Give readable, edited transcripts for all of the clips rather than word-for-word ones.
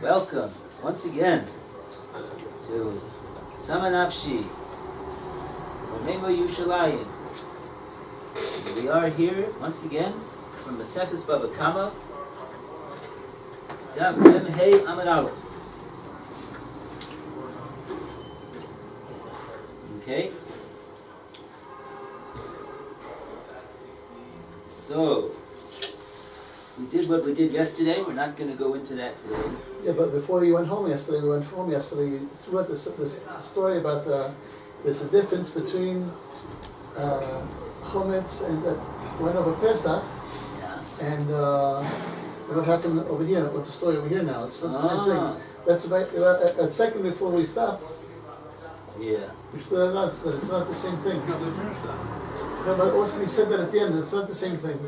Welcome once again to Tsama Nafshi, Yerushalyim. We are here once again from the Bava, Daf Mem Hey Amud Aleph. Okay. So we did what we did yesterday. We're not going to go into that today. Yeah, but before you went home yesterday, you threw out this story about there's a difference between chometz and that went over Pesach, and what happened over here, what's the story over here now? It's not the same thing. That's about a second before we stopped. Yeah. We still that it's not the same thing. No, but also he said that at the end, it's not the same thing.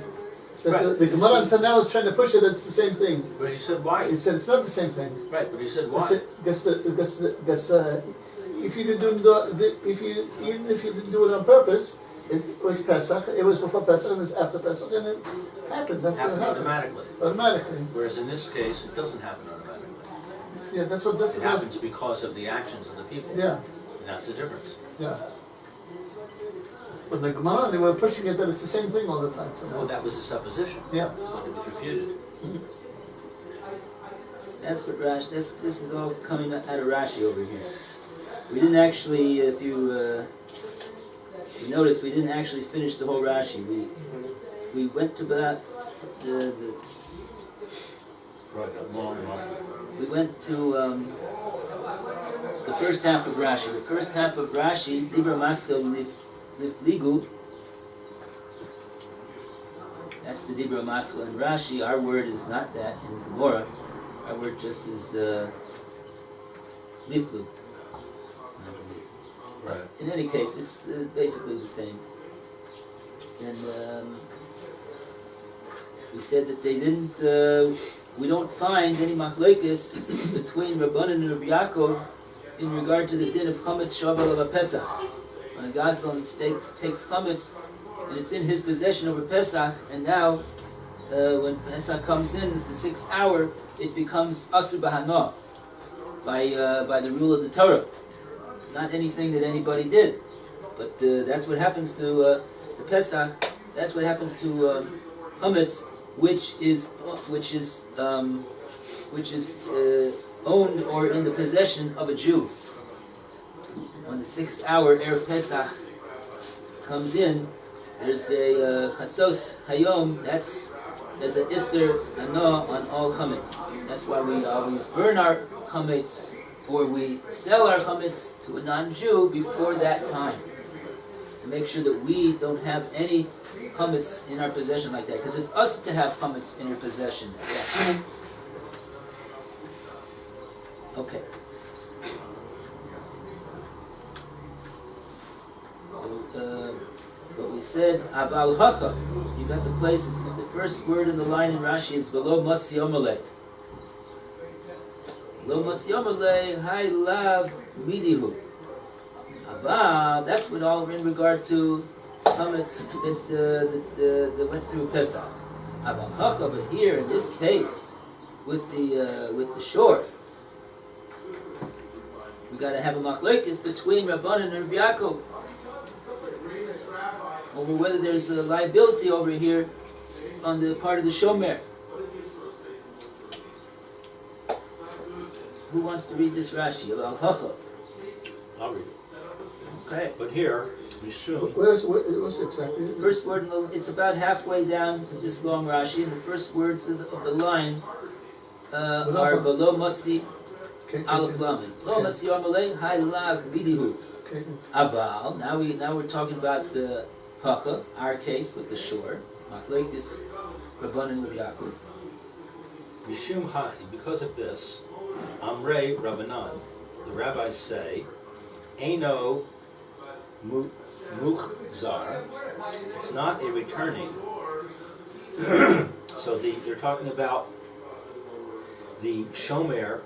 Right. The Gemora until now is trying to push it that it's the same thing. But he said why? He said it's not the same thing. Right, but he said why? Because if you didn't do it on purpose, it was Pesach. It was before Pesach and it's after Pesach, and it happened. That's what happened. Automatically. Whereas in this case, it doesn't happen automatically. Yeah, it happens because of the actions of the people. Yeah. And that's the difference. Yeah. But the Gemara, they were pushing it that it's the same thing all the time. Well, that was a supposition. Yeah. But it was refuted. Mm-hmm. That's what Rashi. This is all coming out of Rashi over here. We didn't actually, if you noticed, we didn't actually finish the whole Rashi. We went to about we went to the first half of Rashi. The first half of Rashi, Libra Maskal Lifligu. That's the Dibra Maskal in Rashi. Our word is not that in Gemora. Our word just is Liflu. Right. In any case, it's basically the same. And we said that they didn't. We don't find any machlokes between Rabbanan and Rabbi Yaakov in regard to the din of chametz shaval of Pesach. When a Gazlan takes chametz and it's in his possession over Pesach, and now when Pesach comes in at the 6th hour, it becomes asur b'hana by the rule of the Torah. Not anything that anybody did, but that's what happens to the Pesach. That's what happens to chametz, which is owned or in the possession of a Jew. When the 6th hour Erev Pesach comes in, there's a chatzos hayom. There's an iser hana on all chametz. That's why we always burn our chametz, or we sell our chametz to a non-Jew before that time, to make sure that we don't have any chametz in our possession like that, because it's us to have chametz in your possession. Yeah. Okay. So, what we said, Abal Hacha, you got the places. The first word in the line in Rashi is Velo Motzi Omalei. Lo Motzi Omalei, Hai Lav Midihu. Abal, that's what all in regard to chametz that went through Pesach. Abal Hacha, but here in this case, with the shore, we got to have a machlokes between Rabbanan and Rabbi Yaakov over whether there's a liability over here on the part of the shomer. Who wants to read this Rashi about Hacha? I'll read it. Okay. But here, we assume... What's exactly? First word, it's about halfway down this long Rashi, and the first words of the line are Velo Motzi Aleph Lamed. Lo Motzi Amalei Hai Lav Vidihu. Aval. Now we're talking about the Hacha, our case with the shore. Machlokes Rabbanan Rabbi Yaakov. Yishum Hachi, because of this, Amrei Rabbanan, the rabbis say, Eino Muchzar, it's not a returning. So they're talking about the shomer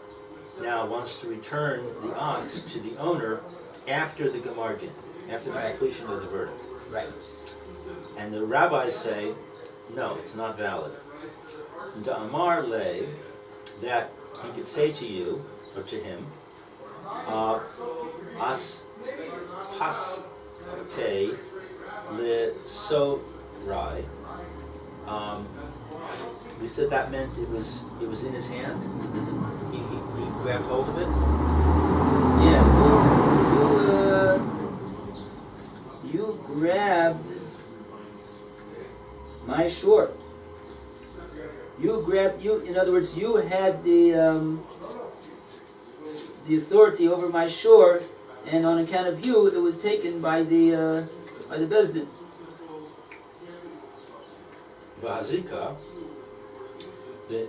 now wants to return the ox to the owner after the Gemar din, after the completion of the verdict. Right. And the rabbis say, no, it's not valid. The Amar lay that he could say to you, or to him, as paste le sorai. We said that meant it was in his hand. He grabbed hold of it. Yeah, you grabbed my shore. In other words, you had the authority over my shore, and on account of you, it was taken by the Bezdin. V'hazika, and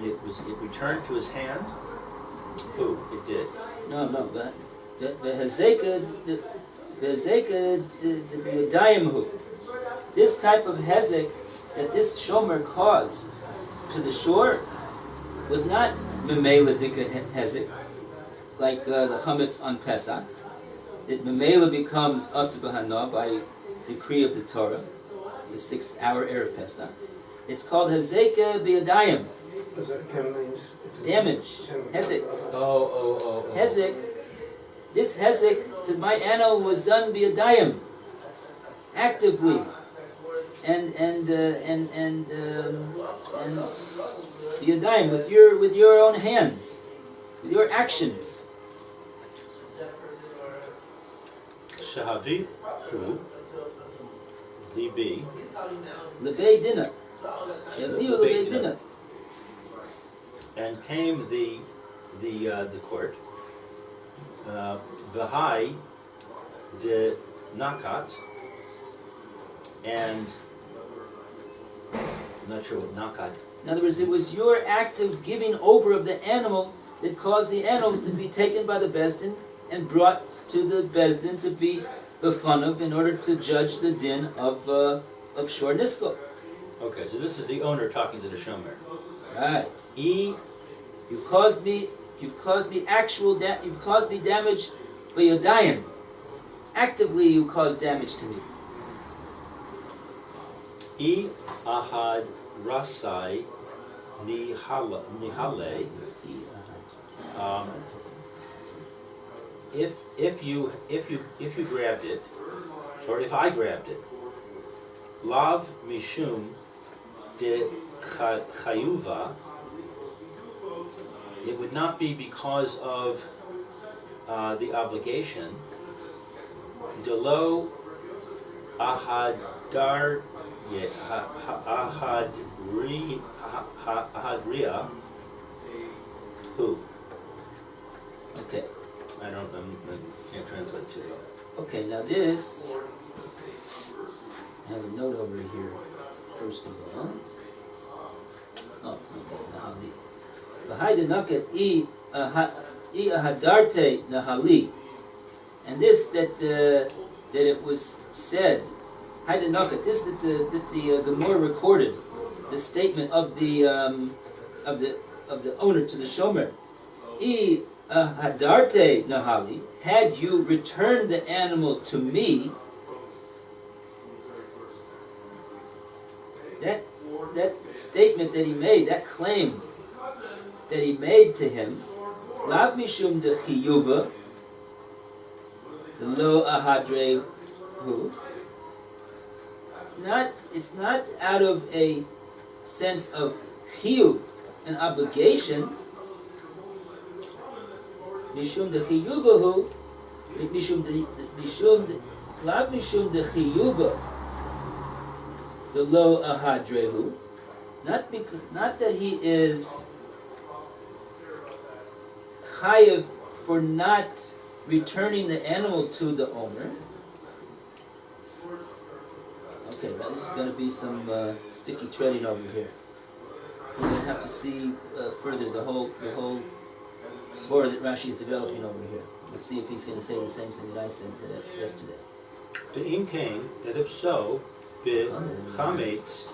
it returned to his hand. Who? It did. No, but the Hezekah, the Yadayim. This type of hezek that this shomer caused to the shore was not memela dika hezek, like the chametz on Pesach. It memela becomes asur b'hana by decree of the Torah, the 6th hour erev Pesach. It's called hezekah b'yadayim. Damage. Hezek. Oh. Hezek. This hezek to my animal was done b'yadayim, actively, and b'yadayim, with your own hands, with your actions. Shahavi hu libi. Lebei dinner. Yaviu lebei dinner. And came the court. V'hai de nakat, and I'm not sure what nakat. In other words, it was your act of giving over of the animal that caused the animal to be taken by the Bezdin and brought to the Bezdin to be befunav in order to judge the din of Shor Nisko. Okay, so this is the owner talking to the shomer. Right. You've caused me damage by Yadayim. Actively you caused damage to me. Ahad rasai nihale. If you grabbed it, or if I grabbed it, lav mishum de chayuva, it would not be because of the obligation. Delo ahadria. Who? Okay. I can't translate too well. Okay, now this, I have a note over here, first of all. Oh, okay, Nahali. V'hai denaket I ahadarte Nahali. And this, that it was said, Hai denaket, this that the Gemora recorded, the statement of the owner to the shomer. I ahadarte Nahali, had you returned the animal to me, that statement that he made, that claim that he made to him, lav mishum de chiyuva, lo ahadre hu. It's not out of a sense of chiyuv, an obligation. Mishum de chiyuva hu, lav mishum de chiyuva, the lo ahadrehu, not that he is chayiv for not returning the animal to the owner. Okay, well, this is going to be some sticky treading over here. We're going to have to see further the whole swore that Rashi is developing over here. Let's see if he's going to say the same thing that I said yesterday. The im came that if so, chametz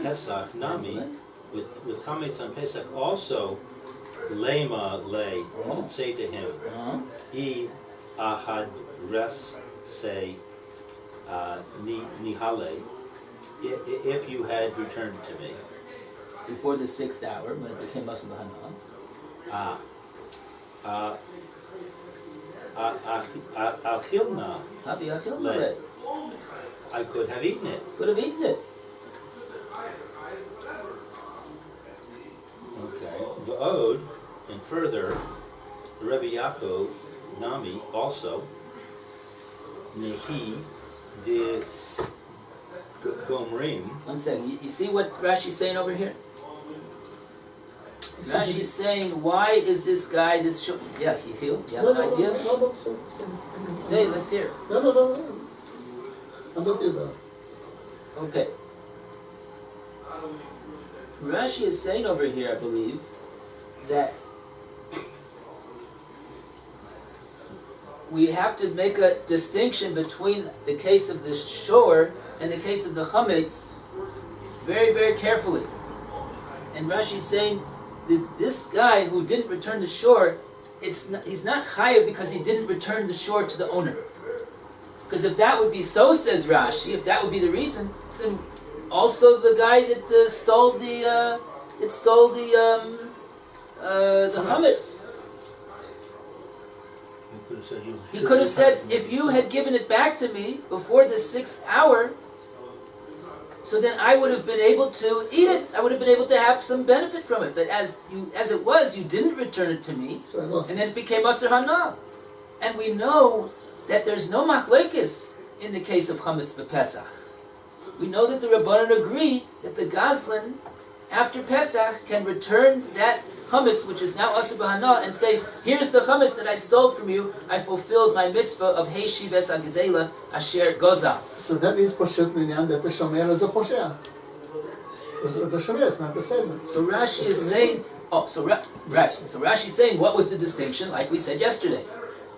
Pesach nami, with chametz on Pesach also lema lay. You can say to him, I ahad res say nihale, if you had returned to me. Before the 6th hour, when it became Asur B'Hana. Achilna. Happy Achilna. I could have eaten it. Could have eaten it. Okay. V'od, and further, Rabbi Yaakov, Nami, also, Nehi, de Gomrim. One second. You see what Rashi's saying over here? Rashi's saying, why is this guy this? Yeah, Yechiel, you have an idea? No, Say, let's hear. No. I'm with you though. Okay. Rashi is saying over here, I believe, that we have to make a distinction between the case of the shor and the case of the chametz very, very carefully. And Rashi is saying that this guy who didn't return the shor, he's not chayav because he didn't return the shor to the owner. Because if that would be so, says Rashi, if that would be the reason, then also the guy that stole the chametz. He could have said, if you had given it back to me before the 6th hour, so then I would have been able to eat it. I would have been able to have some benefit from it. But as it was, you didn't return it to me, and then it became Asur Hana. And we know that there's no machlekes in the case of chametz b'Pesach. We know that the Rabbanan agree that the Gazlan, after Pesach, can return that chametz, which is now Asur B'Hana, and say, here's the chametz that I stole from you. I fulfilled my mitzvah of Heishives Agzela Asher Goza. So that means Poshet Linyan, that the Shomer is a Posheh. The Shomer is not the same. So Rashi is saying, So Rashi is saying, what was the distinction? Like we said yesterday.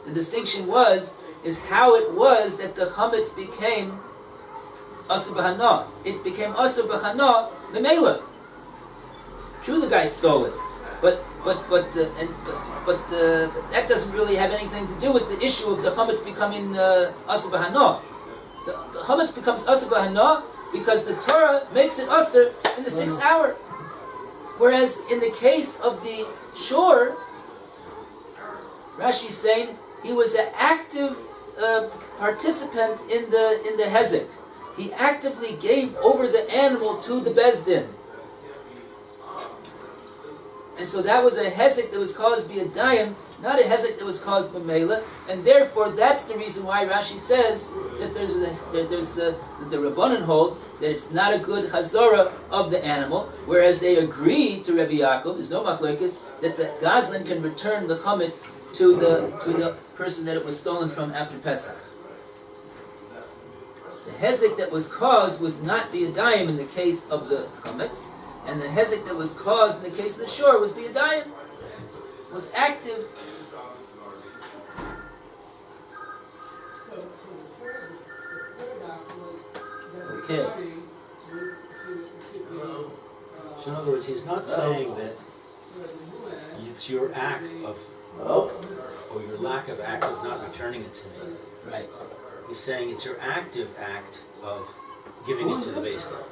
The distinction is how it was that the chametz became Asur B'Hana. It became Asur B'Hana Memela. True, the guy stole it, but that doesn't really have anything to do with the issue of the chametz becoming Asur B'Hana. The chametz becomes Asur B'Hana because the Torah makes it Asur in the 6th hour. Whereas in the case of the shor, Rashi is saying he was an active participant in the hezek. He actively gave over the animal to the Bezdin. And so that was a hezek that was caused by a dayim, not a hezek that was caused by mela, and therefore that's the reason why Rashi says that the Rabbanan hold that it's not a good chazorah of the animal, whereas they agree to Rabbi Yaakov, there's no machlokes, that the Gazlan can return the chametz to the person that it was stolen from after Pesach. The hezek that was caused was not biyadayim in the case of the chametz, and the hezek that was caused in the case of the shor was biyadayim, was active. Okay. So in other words, he's not saying that it's your act of, or your lack of act of not returning it to me. Right. He's saying it's your active act of giving it to the base guy.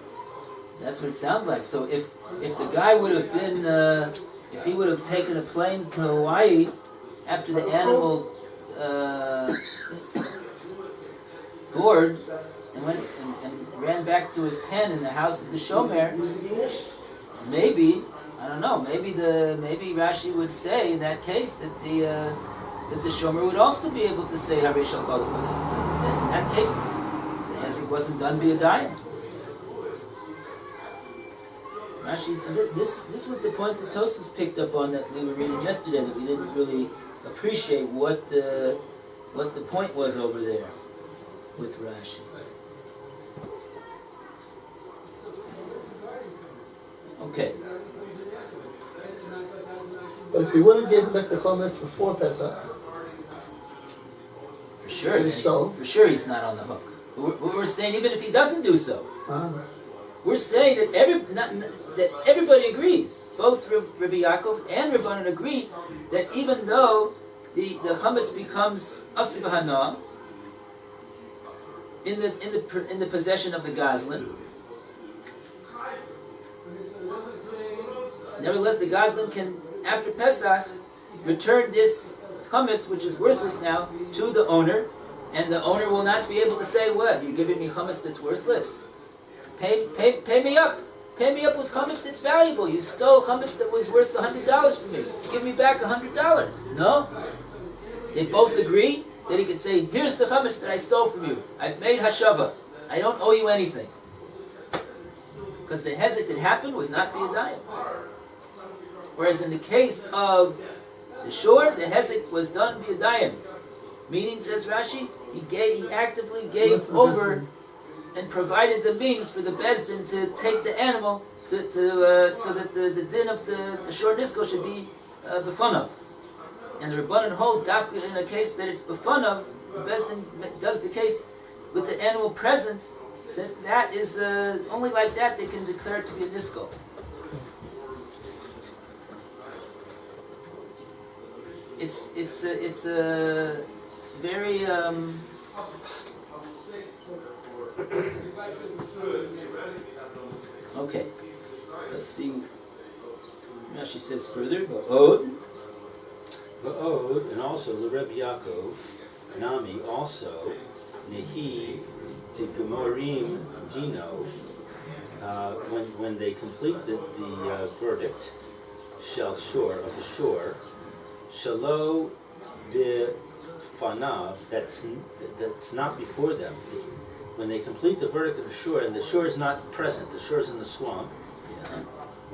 That's what it sounds like. So if the guy would have been, if he would have taken a plane to Hawaii after the animal gored and went and ran back to his pen in the house of the Shomer, maybe, I don't know, maybe Rashi would say in that case that the Shomer would also be able to say Harei Shal Chol Lefanei, because in that case the hezek wasn't done b'yadayim. Rashi, this was the point that Tosfos picked up on that we were reading yesterday, that we didn't really appreciate what the point was over there with Rashi. Okay. But if he would have given back the chametz before Pesach, for sure he's not on the hook. We're saying even if he doesn't do so, we're saying that everybody agrees, both Rabbi Yaakov and Rabbanan agree, that even though the chametz becomes asur b'hana in the possession of the gazlan. Nevertheless, the gazlan can, after Pesach, return this chametz, which is worthless now, to the owner, and the owner will not be able to say, "What? You're giving me chametz that's worthless? Pay me up. Pay me up with chametz that's valuable. You stole chametz that was worth $100 from me. Give me back $100." No. They both agree that he could say, "Here's the chametz that I stole from you. I've made hashava. I don't owe you anything." Because the hezek that happened was not biyadayim. Whereas in the case of the shore, the hezek was done biyadayim. Meaning, says Rashi, he actively gave over and provided the means for the bezdin to take the animal so that the din of the shore nisko should be befunav. And the Rabbanan hold in a case that it's befunav, the bezdin does the case with the animal present. That is only like that they can declare it to be a nisko. It's a very okay. Let's see. Rashi says further. Va'od, and also the Rebbe Yaakov, Nami also, Nehi to Gemorim Dino, when they complete the verdict, shall shore of the shore, shalo b'fanav, that's not before them. When they complete the verdict of the shore, and the shore is not present, the shore is in the swamp,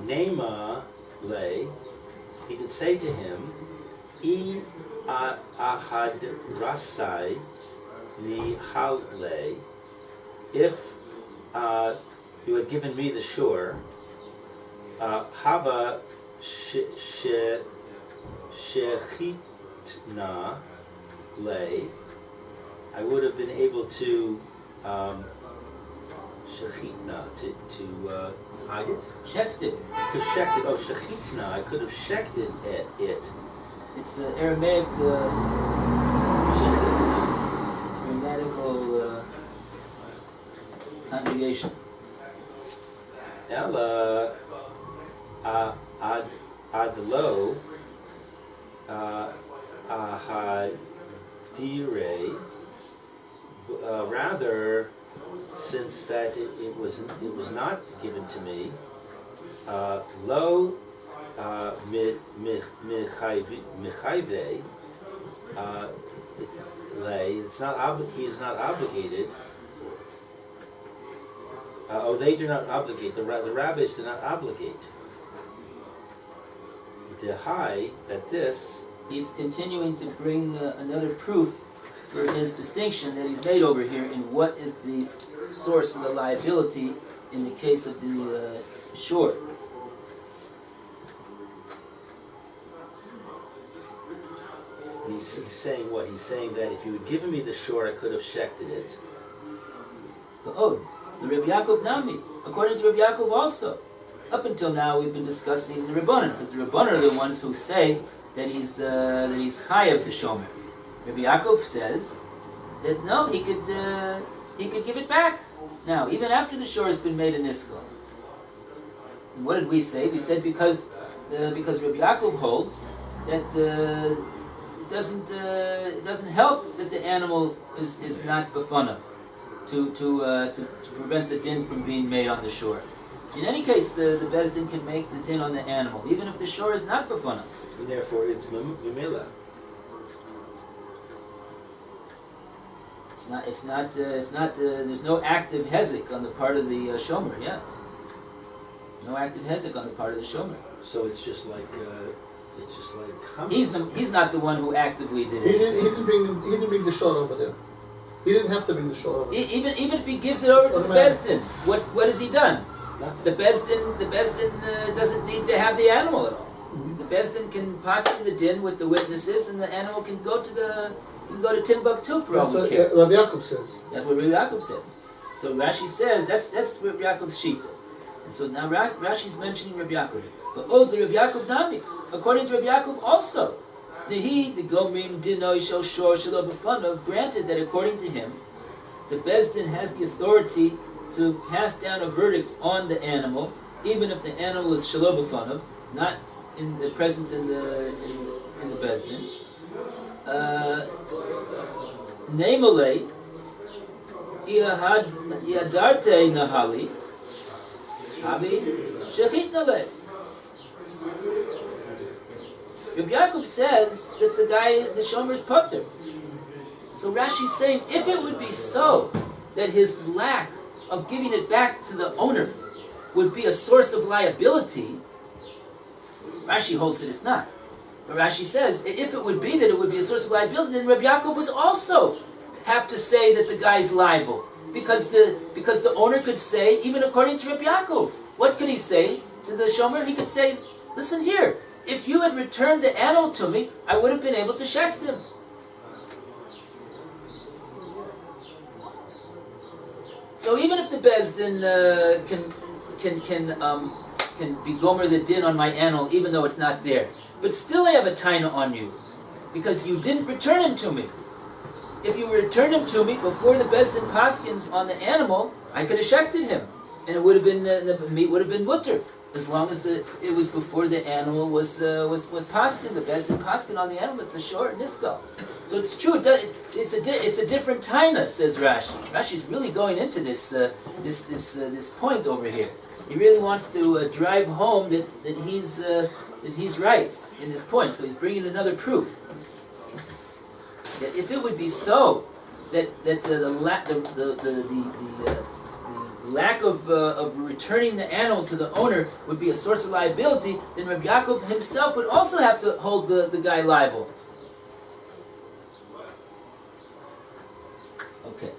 Nema lay, he could say to him, I ahad rasai ni halei, if you had given me the shore, hava shechitna lay, I would have been able to shechitna, to hide it? Shecht it. To shecht it. Oh, shechitna, I could have shechted it. It's an Aramaic grammatical conjugation. Ella adlo ahadire, rather, since that it was not given to me, lo mechayve, it's not he is not obligated. They do not obligate. The rabbis do not obligate. The high that this. He's continuing to bring another proof for his distinction that he's made over here in what is the source of the liability in the case of the shore. He's saying what? He's saying that if you had given me the shore, I could have shechted it. The Rebbe Yaakov Nami, according to Rebbe Yaakov also. Up until now, we've been discussing the Rabbanan, because the Rabbanan are the ones who say that he's chayav the shomer. Rebbe Yaakov says that no, he could give it back. Now, even after the shore has been made a nisko. And what did we say? We said because Rebbe Yaakov holds that it doesn't help that the animal is not befunav to prevent the din from being made on the shore. In any case, the bezdin can make the din on the animal, even if the shore is not befunav. And therefore, it's mimela. It's not. There's no active hezek on the part of the shomer. Yeah. No active hezek on the part of the shomer. So it's just like chametz. He's not the one who actively did He it. didn't bring the shore over there. He didn't have to bring the shore over there. Even if he gives it over to the bezdin, what has he done? Nothing. The bezdin doesn't need to have the animal at all. Mm-hmm. The bezdin can pass in the din with the witnesses, and the animal can go to Timbuktu for all we care. Rabbi Yaakov says. That's what Rabbi Yaakov says. So Rashi says that's Rabbi Yaakov's shita. And so now Rashi's mentioning Rabbi Yaakov. But the Rabbi Yaakov Nami, according to Rabbi Yaakov also, Nehi the Gomrim Dinoi Shel Shor Shelo B'Fanav, granted that according to him, the Bezdin has the authority to pass down a verdict on the animal, even if the animal is Shelo B'Fanav, not in the present in the Bezdin. Neimale Iadarte Nahali Habi Shechit Nale. Rabbi Yaakov says that the shomer is potter. So Rashi's saying, if it would be so that his lack of giving it back to the owner would be a source of liability, Rashi holds that it's not. But Rashi says, if it would be that it would be a source of liability, then Rabbi Yaakov would also have to say that the guy's liable. Because the owner could say, even according to Rabbi Yaakov, what could he say to the shomer? He could say, listen here, if you had returned the animal to me, I would have been able to shecht him. So even if the Bezdin can be gomer the din on my animal, even though it's not there, but still I have a taina on you, because you didn't return him to me. If you returned him to me before the Bezdin paskins on the animal, I could have shechted him, and it would have been the meat would have been mutter, as long as it was before the animal was paskin, the Bezdin paskin on the animal, the short niskal. So it's true. It's a different taina, says Rashi. Rashi's really going into this point over here. He really wants to drive home that he's right in this point. So he's bringing another proof that if it would be so that the lack of returning the animal to the owner would be a source of liability, then Rabbi Yaakov himself would also have to hold the guy liable. Okay.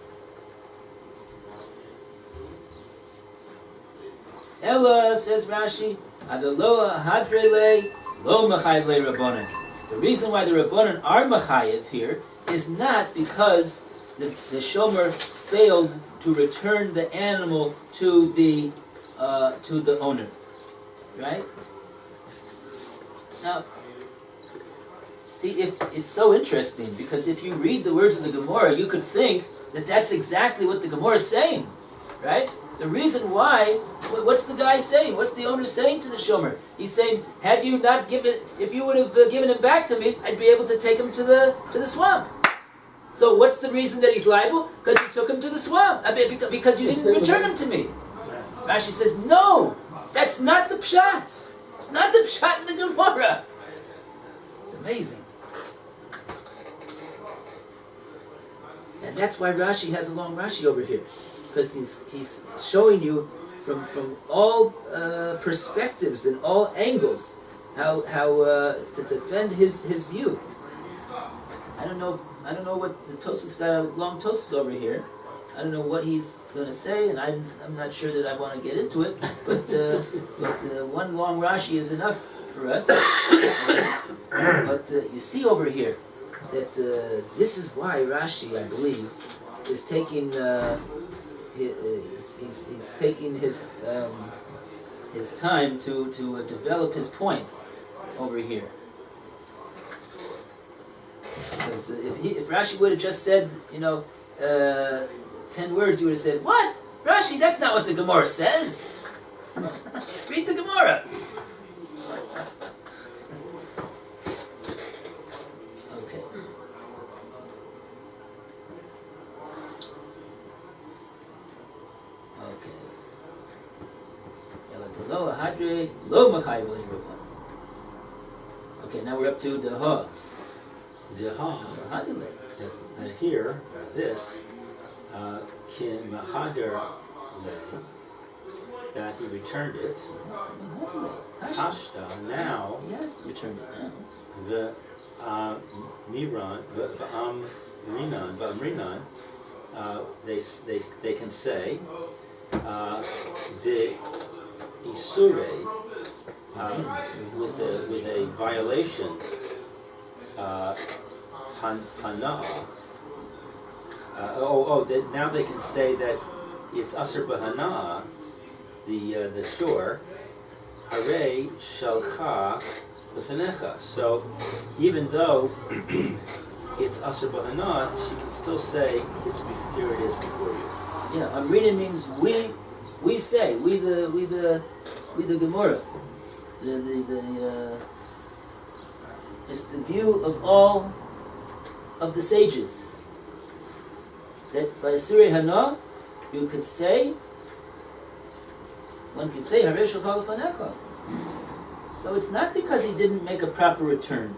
Ella, says Rashi, Adaloa hadrele lo machayev le rabbanan. The reason why the rabbanan are machayev here is not because the shomer failed to return the animal to the owner, right? Now, see, if it's so interesting, because if you read the words of the Gemora, you could think that that's exactly what the Gemora is saying, right? The reason why, what's the guy saying? What's the owner saying to the shomer? He's saying, had you not given, if you would have given him back to me, I'd be able to take him to the swamp. So what's the reason that he's liable? Because you took him to the swamp. I mean, because you didn't return him to me. Rashi says, no, that's not the pshat. It's not the pshat in the Gemora. It's amazing. And that's why Rashi has a long Rashi over here. Because he's showing you from all perspectives and all angles how to defend his view. I don't know what the Tosfos got a long Tosfos over here. I don't know what he's going to say, and I'm not sure that I want to get into it. But one long Rashi is enough for us. But you see over here that this is why Rashi, I believe, is taking he's taking his time to develop his point over here. Because if Rashi would have just said, 10 words, he would have said, "What? Rashi, that's not what the Gemara says." Read the Gemara. Okay. Okay, now we're up to Daha. And here, this, Kin Mahader that he returned it. Hashta, now, He has returned it now. the V'amrinan, they can say, the Isure, with a violation, Hana. Now they can say that it's Asr B'Hana, the shore. Hare Shalcha L'fanecha. So even though it's Asur B'Hana, she can still say, here it is before you. Yeah, Amrina means we say, we the Gemora. It's the view of all of the sages. That by Surah Hana, you could say, one could say, Harei Shulcha L'Fanecha. So it's not because he didn't make a proper return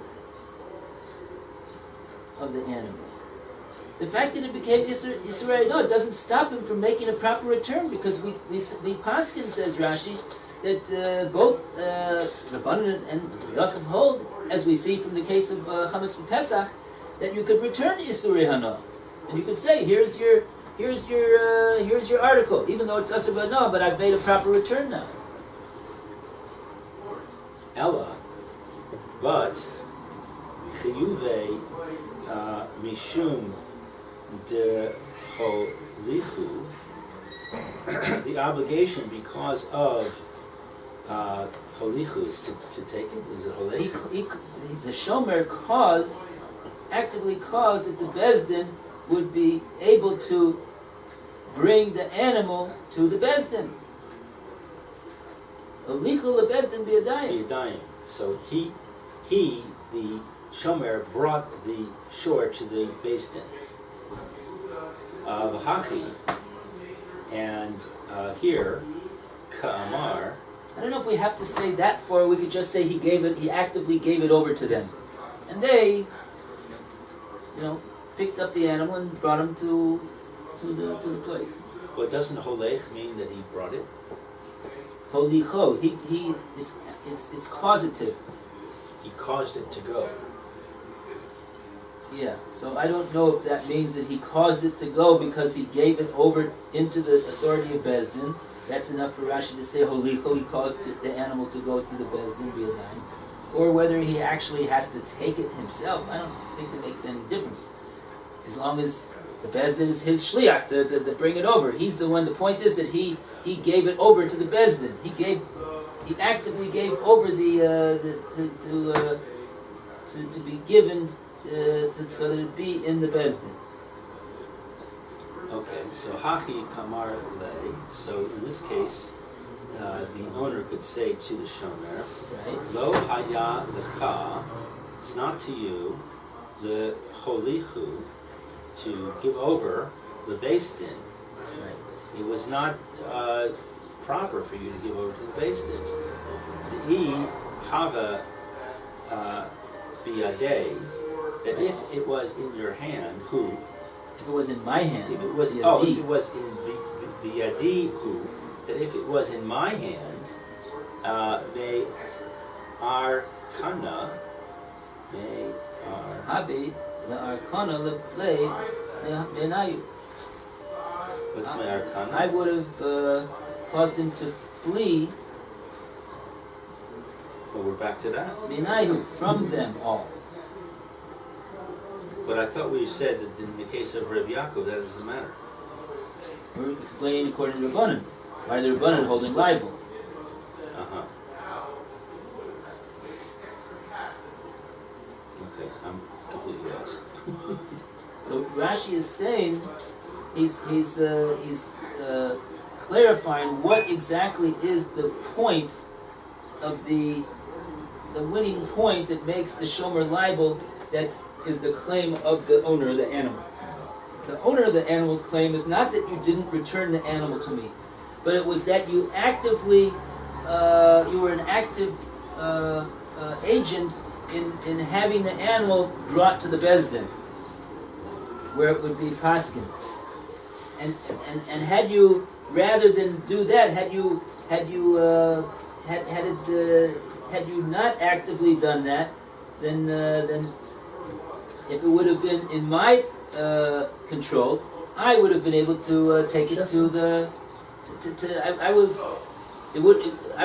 of the animal. The fact that it became Yisrael, no, it doesn't stop him from making a proper return, because the Paskin, says Rashi, that both Rabbanan and Yaakov hold, as we see from the case of Chametz Pesach, that you could return Yisrael Hana, and you could say, here's your article, even though it's Asur B'Hana, but I've made a proper return now. Ella, but Chiyuve Mishum de Holichu, the obligation because of Holichu is to take it. Is it Holichu? The Shomer actively caused that the Bezdin would be able to bring the animal to the Bezdin. Holichu leBezdin biyadayim. So he, the Shomer, brought the shore to the Bezdin. V'hachi, and here, Ka'amar. I don't know if we have to say that for. We could just say he actively gave it over to them, and they, picked up the animal and brought him to the place. But doesn't Holech mean that he brought it? Holicho, it's causative. He caused it to go. Yeah, so I don't know if that means that he caused it to go because he gave it over into the authority of Bezdin. That's enough for Rashi to say Holicho, he caused the animal to go to the Bezdin biyadayim. Or whether he actually has to take it himself, I don't think it makes any difference. As long as the Bezdin is his shliach to bring it over. He's the one. The point is that he gave it over to the Bezdin. He actively gave over to be given so that it be in the Bezdin. Okay, so Hachi Kamar Le. So in this case, the owner could say to the Shomer, Right. Lo Haya Lecha, it's not to you, the Holichu, to give over the Bezdin. Right. It was not proper for you to give over to the Bezdin. The Hava Biyadeh, that if it was in your hand, who? If it was in my hand, If it was, biyadi. if it was in Biyadi, who? That if it was in my hand, they are kana, they are. Habi le'arkana le'play le'nayu. What's my arcana? I would have caused him to flee Well, we're back to that. Minayu, from them all. But I thought we said that in the case of Rav Yaakov, that doesn't matter. We're explaining according to Rabbanan. Why the Rabbanan holding liable. Uh-huh. Okay, I'm completely lost. So Rashi is saying, he's clarifying what exactly is the point of the winning point that makes the Shomer liable, that is the claim of the owner of the animal. The owner of the animal's claim is not that you didn't return the animal to me, but it was that you actively, you were an active agent in having the animal brought to the Bezdin, where it would be paskin. And had you, rather than do that, had you not actively done that, then if it would have been in my control, I would have been able to take it to the. I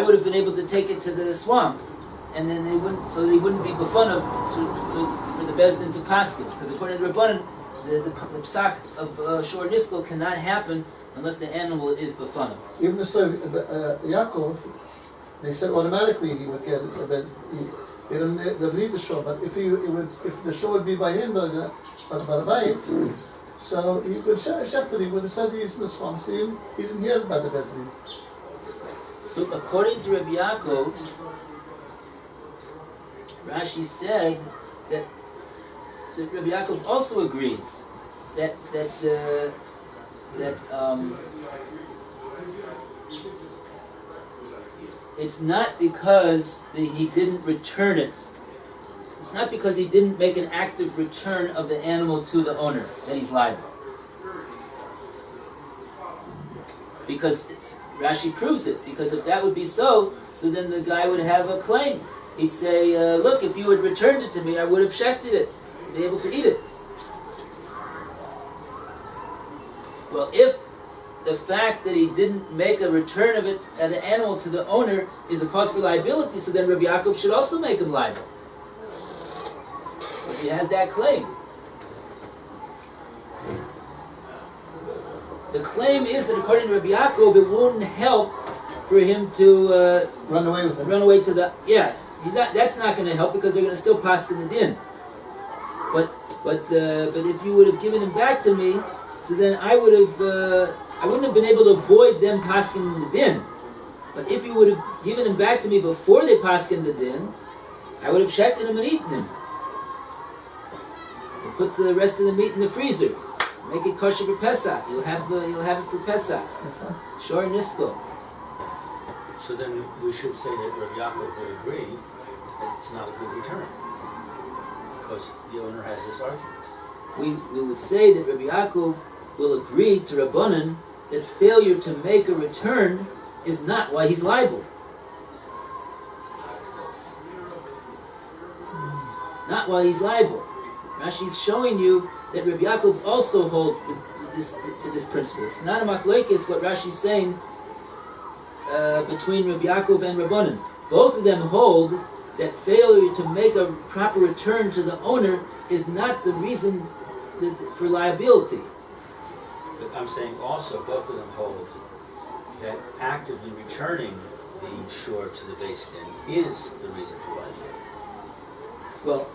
would have been able to take it to the swamp, and then they wouldn't be befunav, so for the Bezdin to paskin, because according to Rabbanan, the psak of shor niskal cannot happen unless the animal is befunav. Even the story of Yaakov, they said automatically he would get they don't need the shore. But if the shore would be by him, by the Bayit, so he would Shechted, he would have said he's in the swamps. He didn't hear about the Bezdin. So according to Rabbi Yaakov, Rashi said that Rabbi Yaakov also agrees that it's not because he didn't return it. It's not because he didn't make an active return of the animal to the owner that he's liable. Because Rashi proves it. Because if that would be so then the guy would have a claim. He'd say, look, if you had returned it to me, I would have shechted it, be able to eat it. Well, if the fact that he didn't make a return of it as an animal to the owner is a cause for liability, so then Rabbi Yaakov should also make him liable. Because he has that claim. The claim is that according to Rabbi Yaakov, it wouldn't help for him to run away with it. Run away to the that's not going to help because they're going to still pass in the din. But if you would have given him back to me, so then I wouldn't have been able to avoid them passing in the din. But if you would have given him back to me before they passed in the din, I would have shechted him and eaten him. And put the rest of the meat in the freezer. Make it kosher for Pesach. You'll have it for Pesach. Shor nisko. So then we should say that Rabbi Yaakov would agree that it's not a good return because the owner has this argument. We would say that Rabbi Yaakov will agree to Rabbanan that failure to make a return is not why he's liable. It's not why he's liable. Rashi's showing you that Rabbi Yaakov also holds to this principle. It's not a machlokes what Rashi's saying between Rabbi Yaakov and Rabbanan. Both of them hold that failure to make a proper return to the owner is not the reason for liability. But I'm saying also both of them hold that actively returning the shore to the Beis Din is the reason for liability. Well,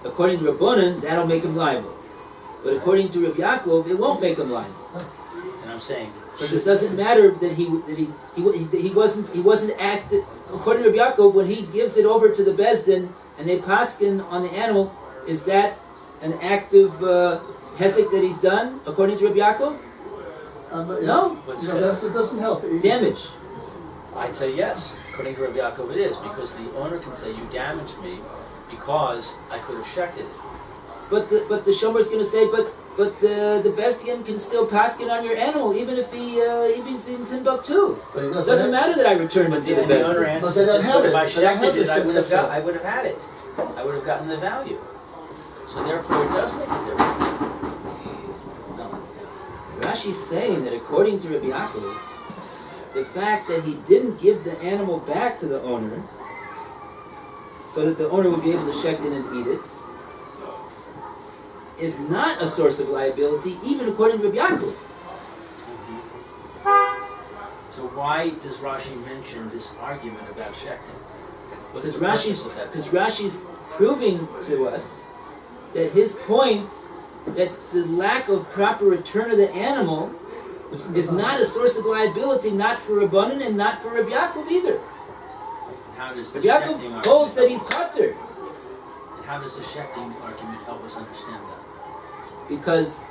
according to Rabbanan, that'll make him liable. But according to Rabbi Yaakov, it won't make him liable. And I'm saying because it doesn't matter that he wasn't active. According to Rabbi Yaakov, when he gives it over to the Beis Din and they paskin on the animal, is that an active hesek that he's done? According to Rabbi Yaakov, no. It doesn't help. Damage. I'd say yes. According to Rabbi Yaakov, it is because the owner can say you damaged me because I could have shechted it. But the shomer is going to say, but the Beis Din can still paskin on your animal even if he's in Timbuktu. It doesn't matter that I returned it to the Beis Din. But they don't have it. If I shechted it, I would have had it. I would have gotten the value. So therefore, it does make a difference. No. Rashi's saying that according to Rabbi Yaakov, the fact that he didn't give the animal back to the owner, so that the owner would be able to shecht in and eat it, is not a source of liability, even according to Rabbi Yaakov. So why does Rashi mention this argument about shechting? Because Rashi's proving to us that his point that the lack of proper return of the animal is not a source of liability, not for Rabbanan and not for Rabbi Yaakov either. How does the Rabbi Yaakov holds that he's patur. And how does the shechting argument help us understand that? Because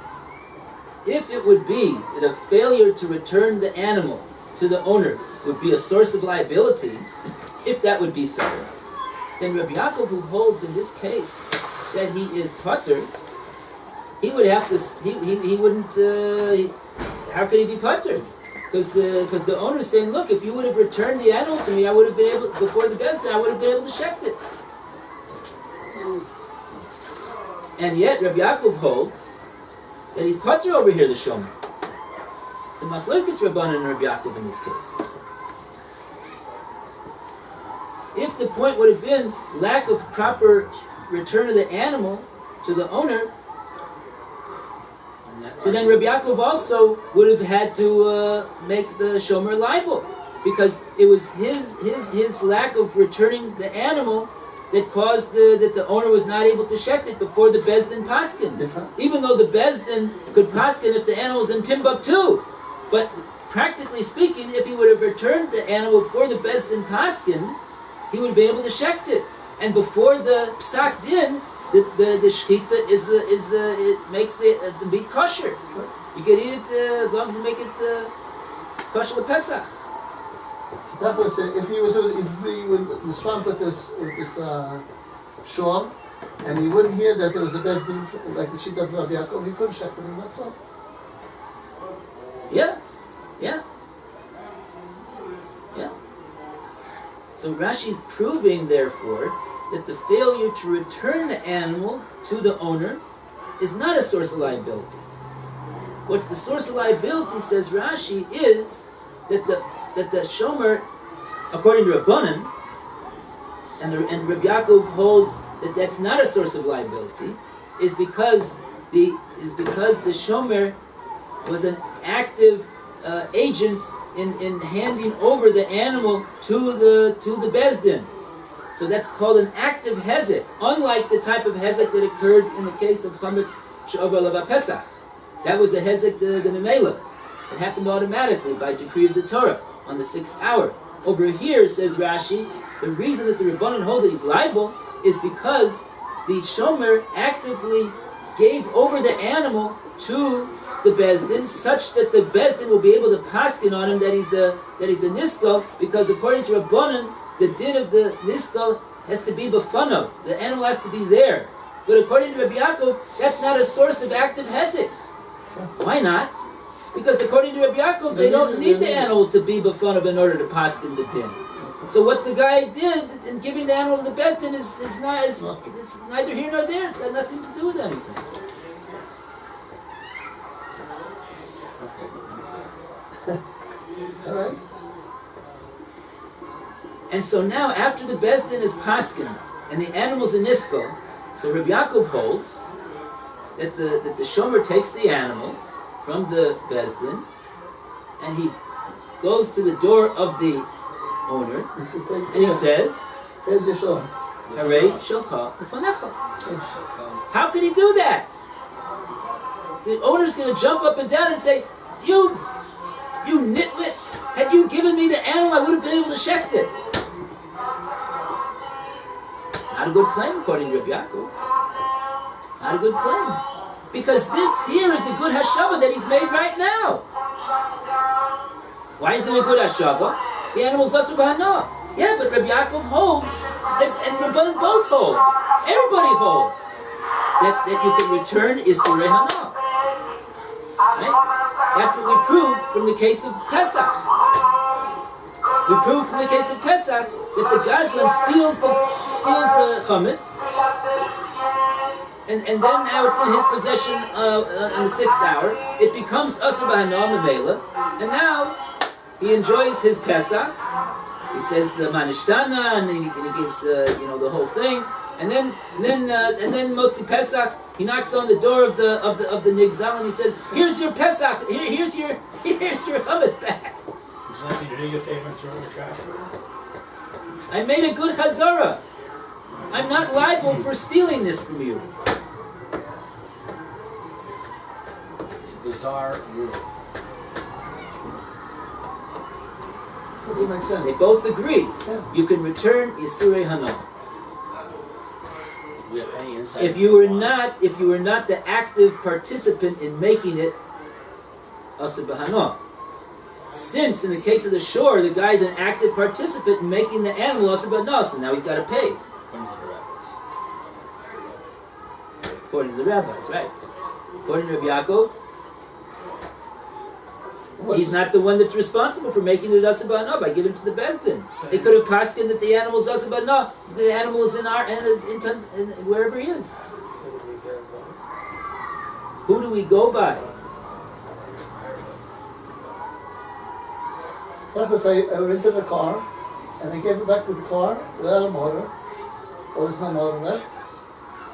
if it would be that a failure to return the animal to the owner would be a source of liability, if that would be so, then Rabbi Yaakov, who holds in this case that he is patur, he would have to. He wouldn't. How could he be patur? Because the owner is saying, look, if you would have returned the animal to me, I would have been able before the Beis Din, I would have been able to shecht it. And yet Rabbi Yaakov holds that he's patur over here, the shomer. It's a machlokes Rabbanan and Rabbi Yaakov in this case. If the point would have been lack of proper return of the animal to the owner, so then Rabbi Yaakov also would have had to make the shomer liable, because it was his lack of returning the animal that caused that the owner was not able to shecht it before the Bezdin paskin. Even though the Bezdin could paskin if the animal was in Timbuktu. But practically speaking, if he would have returned the animal before the Bezdin paskin, he would be able to shecht it. And before the psak din, the shechita it makes the meat kosher. You can eat it as long as you make it kosher l'Pesach. Tachlis said if he would swamp with this shawl, and he wouldn't hear that there was a bezdin like the shita of Rabbi Yaakov, he couldn't shepherd him. That's all. Yeah. So Rashi is proving, therefore, that the failure to return the animal to the owner is not a source of liability. What's the source of liability, says Rashi, is that the shomer, according to Rabbanan, and Rabbi Yaakov holds that that's not a source of liability, is because the shomer was an active agent in handing over the animal to the bezdin. So that's called an active hezek, unlike the type of hezek that occurred in the case of chametz she'over leva Pesach. That was a hezek the memela. It happened automatically by decree of the Torah on the 6th hour. Over here, says Rashi, the reason that the Rabbanan hold that he's liable is because the shomer actively gave over the animal to the bezdin, such that the bezdin will be able to paskin on him that he's a niskal, because according to Rabbanan, the din of the niskal has to be b'fanav. The animal has to be there. But according to Rabbi Yaakov, that's not a source of active hezek. Why not? Because according to Rabbi Yaakov, they don't need the animal to be b'fanav in order to paskin the din. So what the guy did in giving the animal to the bezdin is neither here nor there. It's got nothing to do with anything. All right. And so now, after the bezdin is paskin and the animal's a niskal, so Rabbi Yaakov holds that the shomer takes the animal from the bezdin and he goes to the door of the owner and he says, "Here's your show." "Harei shelcha lefanecha." How can he do that? The owner's going to jump up and down and say, "You nitwit! Had you given me the animal, I would have been able to shecht it." Not a good claim, according to Rabbi Yaakov. Not a good claim. Because this here is a good hashava that he's made right now. Why is it a good hashava? The animal's asur b'hana. Yeah, but Rabbi Yaakov holds, and Rabbanan both hold, everybody holds, that you can return isurei hana. Right? That's what we proved from the case of Pesach. We proved from the case of Pesach that the Gazlan steals the chametz, and then now it's in his possession in the 6th hour. It becomes asur b'hana memela, and now he enjoys his Pesach. He says manishtana, and he gives the whole thing, and then Motzi Pesach. He knocks on the door of the nigzal and he says, "Here's your Pesach. Here's your chametz back." Would you like me to do your favor and throw in the trash? I made a good chazara. I'm not liable for stealing this from you. It's a bizarre rule. Doesn't make sense. They both agree. Yeah. You can return isurei hana. We have any insight? If you were not the active participant in making it asur b'hana. Since in the case of the shore, the guy's an active participant in making the animal asur b'hana, so now he's got to pay. According to the rabbis, right? According to Rabbi Yaakov, he's not the one that's responsible for making it asur b'hana by giving it to the bezdin. They could have paskin that the animal's asur b'hana. The animal is in wherever he is. Who do we go by? I rented a car, and I gave it back with the car without a motor, or there's no motor left,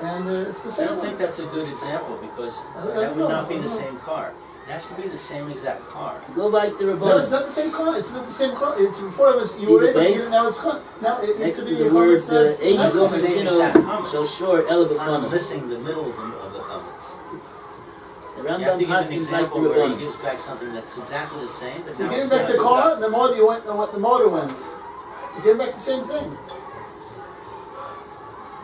and it's the I same don't one. think that's a good example because I that would know, not be I the know. same car. It has to be the same exact car. Go like the No, it's Rabbanan. not the same car. It's not the same car. It's before it was See you were the able to base? use it, now it's car. Now it used Next to to be the word, chametz. Now it's Ein not the Gomer same. Same Gomashino, exact chametz. so short, Ela It's not B'fana. missing the middle of the chametz. The You have to Rambam give an Paskins like the example where he Rabbanan. gives back something that's exactly the same, but So now you it's give back the got- car, the motor you went, what the motor went. You give back the same thing.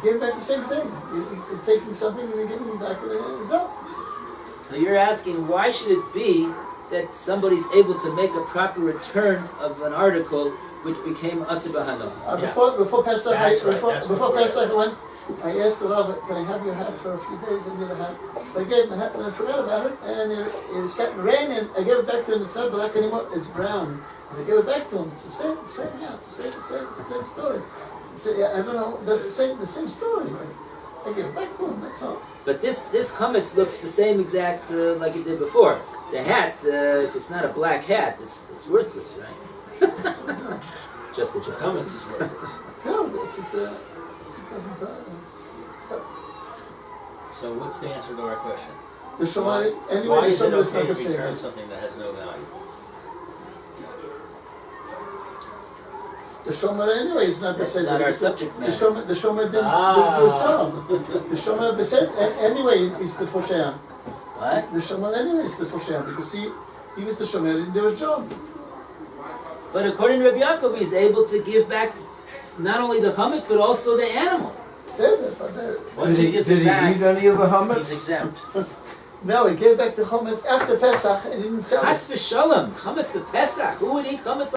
You give back the same thing. You're taking something and you're giving it back the result. So you're asking, why should it be that somebody's able to make a proper return of an article which became Asur B'Hano? Before Pesach, That's right, before that's before what Pesach I went, I asked the Rav, can I have your hat for a few days? I need a hat. So I gave him a hat and I forgot about it. And it sat in rain and I gave it back to him. It's not black anymore, it's brown. And I gave it back to him. It's the same hat, it's the same story. So, yeah, I don't know, that's the same story. I gave it back to him, that's all. But this chametz looks the same exact like it did before. The hat, if it's not a black hat, it's worthless, right? Just a The joke. chametz is worthless. No, it doesn't, So what's the answer to our question? the Shomari, Why anyway, the is it Shomari is okay not to the same. return something that has no value? The Shomer anyway is not That's besed. not our subject The matter. Shomer didn't Ah. do his job. The Shomer besed anyway is the Posheya. What? The Shomer anyway is the Posheya because he was the Shomer, he didn't do his job. But according to Rabbi Yaakov, he's able to give back not only the chametz but also the animal. Said it, but the, Once he gives Did it he back, eat any of the he's chametz? exempt. no, he gave back the Chometz after Pesach and he didn't sell it. Chas v'shalom, chametz b'Pesach. Who would eat chametz